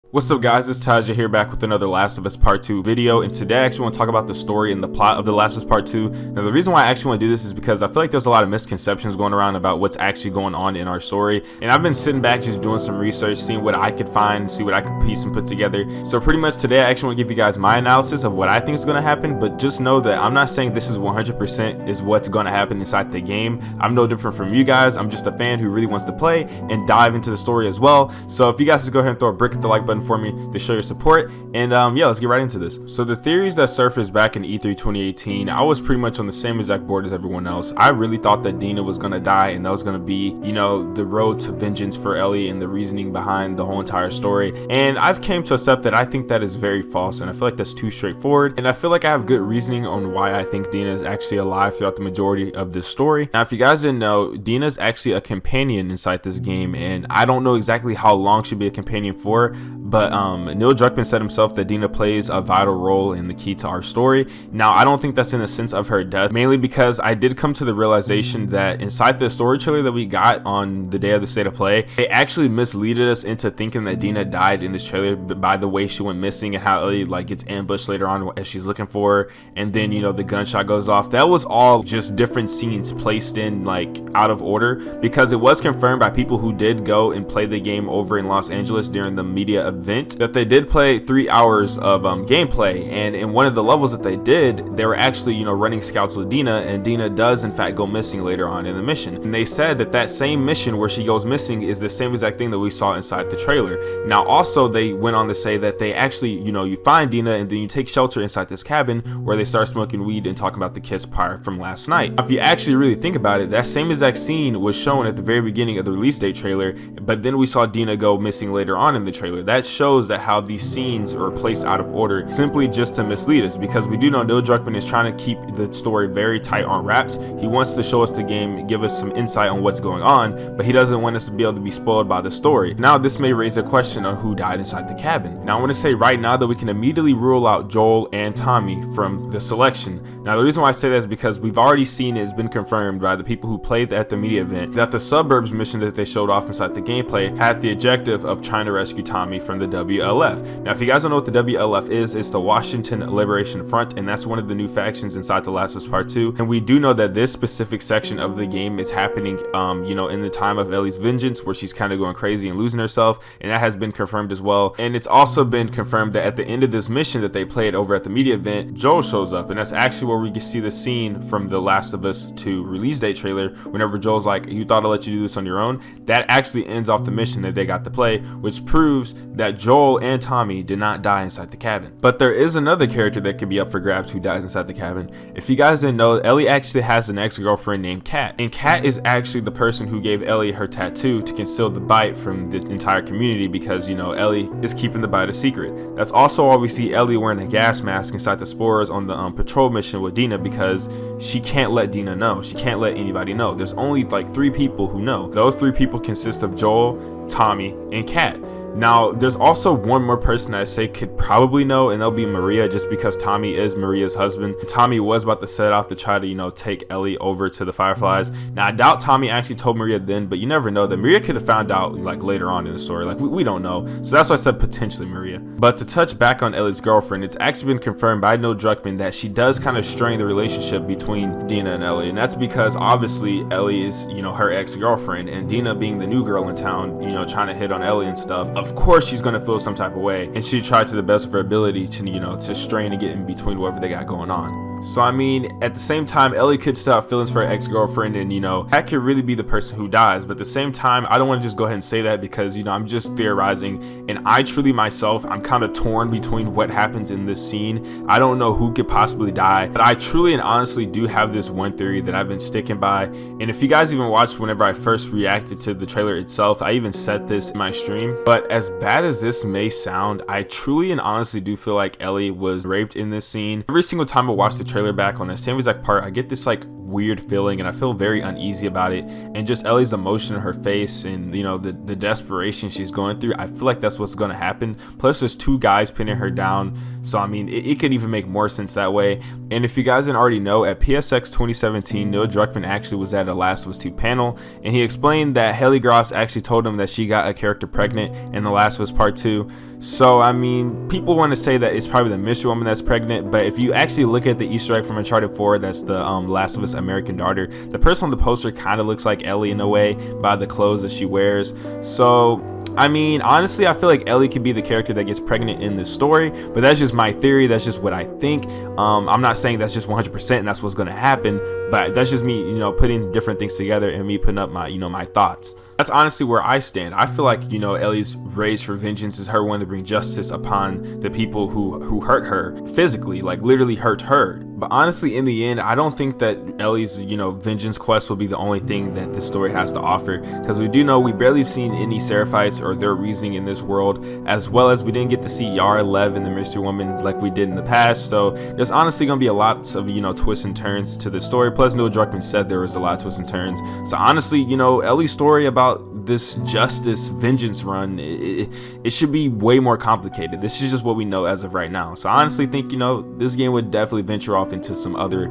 What's up guys, it's Tajae here back with another Last of Us Part 2 video, and today I actually want to talk about the story and the plot of The Last of Us Part 2. Now the reason why I actually want to do this is because I feel like there's a lot of misconceptions going around about what's actually going on in our story, and I've been sitting back just doing some research, seeing what I could find, see what I could piece and put together. So pretty much today I actually want to give you guys my analysis of what I think is going to happen, but just know that I'm not saying this is 100% is what's going to happen inside the game. I'm no different from you guys. I'm just a fan who really wants to play and dive into the story as well. So if you guys just go ahead and throw a brick at the like button for me to show your support, and yeah, let's get right into this. So the theories that surfaced back in E3 2018, I was pretty much on the same exact board as everyone else. I really thought that Dina was gonna die, and that was gonna be, you know, the road to vengeance for Ellie and the reasoning behind the whole entire story. And I've came to accept that I think that is very false, and I feel like that's too straightforward. And I feel like I have good reasoning on why I think Dina is actually alive throughout the majority of this story. Now, if you guys didn't know, Dina is actually a companion inside this game, and I don't know exactly how long she'll be a companion for, but Neil Druckmann said himself that Dina plays a vital role in the key to our story. Now, I don't think that's in the sense of her death, mainly because I did come to the realization that inside the story trailer that we got on the day of the state of play, they actually misleaded us into thinking that Dina died in this trailer by the way she went missing and how Ellie like gets ambushed later on as she's looking for her, and then, you know, the gunshot goes off. That was all just different scenes placed in like out of order, because it was confirmed by people who did go and play the game over in Los Angeles during the media event that they did play 3 hours of gameplay, and in one of the levels that they did, they were actually, you know, running scouts with Dina, and Dina does in fact go missing later on in the mission. And they said that that same mission where she goes missing is the same exact thing that we saw inside the trailer. Now also they went on to say that they actually, you know, you find Dina and then you take shelter inside this cabin where they start smoking weed and talking about the kiss prior from last night. If you actually really think about it, that same exact scene was shown at the very beginning of the release date trailer, but then we saw Dina go missing later on in the trailer. That shows that how these scenes are placed out of order simply just to mislead us, because we do know Neil Druckmann is trying to keep the story very tight on wraps. He wants to show us the game, give us some insight on what's going on, but he doesn't want us to be able to be spoiled by the story. Now this may raise a question on who died inside the cabin. Now I want to say right now that we can immediately rule out Joel and Tommy from the selection. Now the reason why I say that is because we've already seen it's been confirmed by the people who played at the media event that the suburbs mission that they showed off inside the gameplay had the objective of trying to rescue Tommy from the WLF. Now if you guys don't know what the WLF is, it's the Washington Liberation Front, and that's one of the new factions inside The Last of Us Part 2. And we do know that this specific section of the game is happening you know, in the time of Ellie's vengeance, where she's kind of going crazy and losing herself, and that has been confirmed as well. And it's also been confirmed that at the end of this mission that they played over at the media event, Joel shows up, and that's actually where we can see the scene from The Last of Us 2 release date trailer whenever Joel's like, "You thought I'd let you do this on your own?" That actually ends off the mission that they got to play, which proves that Joel and Tommy did not die inside the cabin. But there is another character that could be up for grabs who dies inside the cabin. If you guys didn't know, Ellie actually has an ex-girlfriend named Kat, and Kat is actually the person who gave Ellie her tattoo to conceal the bite from the entire community, because, you know, Ellie is keeping the bite a secret. That's also why we see Ellie wearing a gas mask inside the spores on the patrol mission with Dina, because she can't let Dina know. She can't let anybody know. There's only like 3 people who know. Those 3 people consist of Joel, Tommy, and Kat. Now, there's also one more person that I say could probably know, and that'll be Maria, just because Tommy is Maria's husband. Tommy was about to set out to try to, you know, take Ellie over to the Fireflies. Now, I doubt Tommy actually told Maria then, but you never know. That Maria could have found out like later on in the story. Like, we don't know. So that's why I said potentially Maria. But to touch back on Ellie's girlfriend, it's actually been confirmed by Neil Druckmann that she does kind of strain the relationship between Dina and Ellie. And that's because obviously Ellie is, you know, her ex-girlfriend, and Dina being the new girl in town, you know, trying to hit on Ellie and stuff. Of course she's going to feel some type of way, and she tried to the best of her ability to, you know, to strain and get in between whatever they got going on. So I mean, at the same time, Ellie could still have feelings for her ex-girlfriend, and, you know, that could really be the person who dies. But at the same time, I don't want to just go ahead and say that, because, you know, I'm just theorizing, and I truly myself, I'm kind of torn between what happens in this scene. I don't know who could possibly die, but I truly and honestly do have this one theory that I've been sticking by. And if you guys even watched whenever I first reacted to the trailer itself, I even said this in my stream, but as bad as this may sound, I truly and honestly do feel like Ellie was raped in this scene. Every single time I watch the trailer back on the same exact part, I get this like weird feeling, and I feel very uneasy about it. And just Ellie's emotion in her face, and you know, the desperation she's going through, I feel like that's what's going to happen. Plus there's two guys pinning her down, so I mean it could even make more sense that way. And if you guys didn't already know, at PSX 2017, Neil Druckmann actually was at a Last of Us 2 panel, and he explained that Haley Gross actually told him that she got a character pregnant in The Last of Us Part 2. So I mean, people want to say that it's probably the mystery woman that's pregnant, but if you actually look at the Easter egg from Uncharted 4, that's the Last of Us American daughter, the person on the poster kind of looks like Ellie in a way by the clothes that she wears. So I mean, honestly, I feel like Ellie could be the character that gets pregnant in this story, but that's just my theory. That's just what I think. I'm not saying that's just 100% and that's what's going to happen, but that's just me, you know, putting different things together and me putting up my, you know, my thoughts. That's honestly where I stand. I feel like, you know, Ellie's rage for vengeance is her wanting to bring justice upon the people who hurt her physically, like literally hurt her. But honestly, in the end, I don't think that Ellie's, you know, vengeance quest will be the only thing that this story has to offer, because we do know we barely have seen any Seraphites or their reasoning in this world, as well as we didn't get to see Yara, Lev, and the Mystery Woman like we did in the past. So there's honestly going to be a lot of, you know, twists and turns to the story. Plus, Neil Druckmann said there was a lot of twists and turns. So honestly, you know, Ellie's story about this justice vengeance run, it should be way more complicated. This is just what we know as of right now. So I honestly think, you know, this game would definitely venture off into some other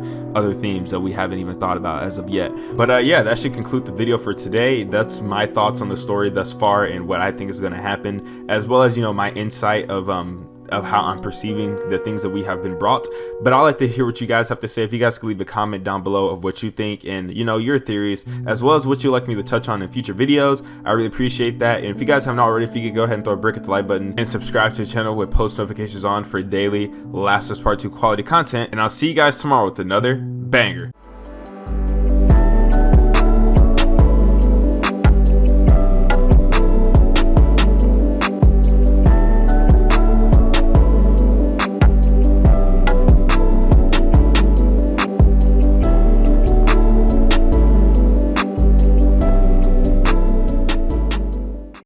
themes that we haven't even thought about as of yet. But yeah, that should conclude the video for today. That's my thoughts on the story thus far and what I think is going to happen, as well as, you know, my insight of how I'm perceiving the things that we have been brought. But I'd like to hear what you guys have to say. If you guys could leave a comment down below of what you think and, you know, your theories, as well as what you'd like me to touch on in future videos, I really appreciate that. And if you guys haven't already, if you could go ahead and throw a brick at the like button and subscribe to the channel with post notifications on for daily Last of Us Part 2 quality content. And I'll see you guys tomorrow with another banger.